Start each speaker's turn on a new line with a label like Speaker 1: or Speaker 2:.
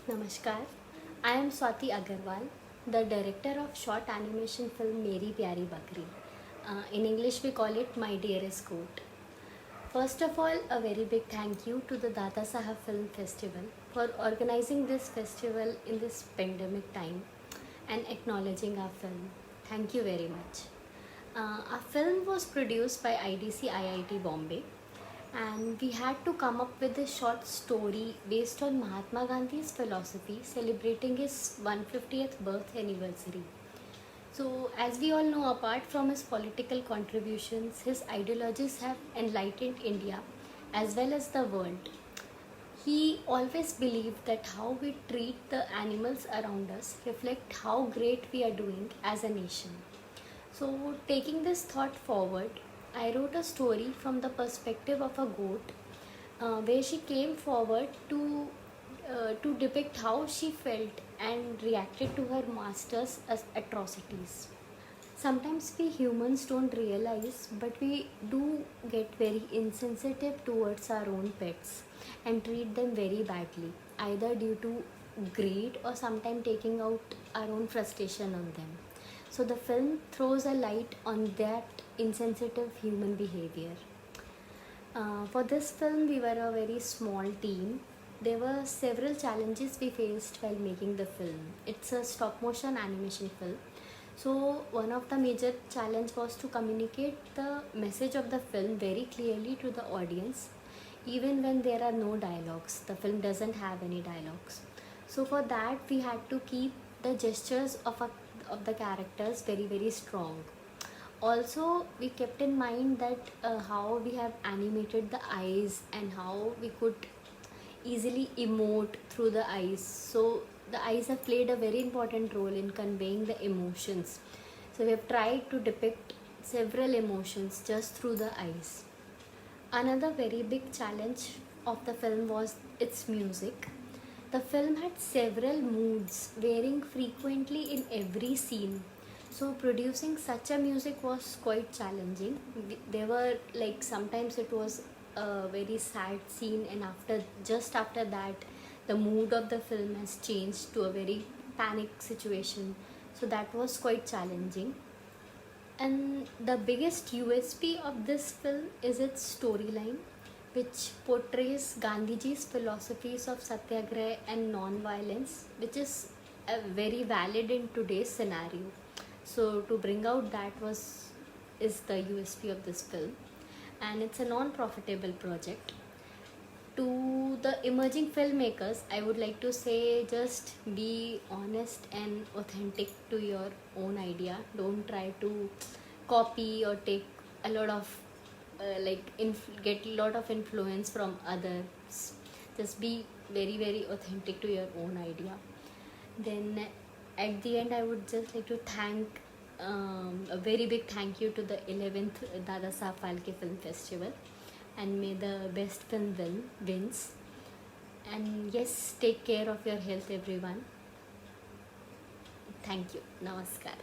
Speaker 1: Namaskar. I am Swati Agarwal, the director of short animation film Meri Pyari Bakri. In English, we call it My Dearest Goat. First of all, a very big thank you to the Dada Sahab Film Festival for organizing this festival in this pandemic time and acknowledging our film. Thank you very much. Our film was produced by IDC IIT Bombay, and we had to come up with a short story based on Mahatma Gandhi's philosophy celebrating his 150th birth anniversary. So, as we all know, apart from his political contributions, his ideologies have enlightened India as well as the world. He always believed that how we treat the animals around us reflect how great we are doing as a nation. So, taking this thought forward, I wrote a story from the perspective of a goat, where she came forward to depict how she felt and reacted to her master's atrocities. Sometimes we humans don't realize, but we do get very insensitive towards our own pets and treat them very badly, either due to greed or sometimes taking out our own frustration on them. So the film throws a light on that insensitive human behavior. For this film, we were a very small team. There were several challenges we faced while making the film. It's a stop motion animation film. So one of the major challenge was to communicate the message of the film very clearly to the audience, even when there are no dialogues. The film doesn't have any dialogues. So for that, we had to keep the gestures of the characters very strong. Also, we kept in mind that how we have animated the eyes and how we could easily emote through the eyes. So the eyes have played a very important role in conveying the emotions. So we have tried to depict several emotions just through the eyes. Another very big challenge of the film was its music. The film had several moods varying frequently in every scene. So producing such a music was quite challenging. There were like sometimes it was a very sad scene, and just after that the mood of the film has changed to a very panic situation. So that was quite challenging. And the biggest USP of this film is its storyline, which portrays Gandhiji's philosophies of satyagraha and non-violence, which is very valid in today's scenario. So to bring out that is the USP of this film, and it's a non-profitable project. To the emerging filmmakers, I would like to say just be honest and authentic to your own idea. Don't try to copy or take a lot of get a lot of influence from others. Just be very authentic to your own idea. Then at the end, I would just like to thank a very big thank you to the 11th Dada Saab Phalke Film Festival, and may the best film wins. And yes, take care of your health, everyone. Thank you. Namaskar.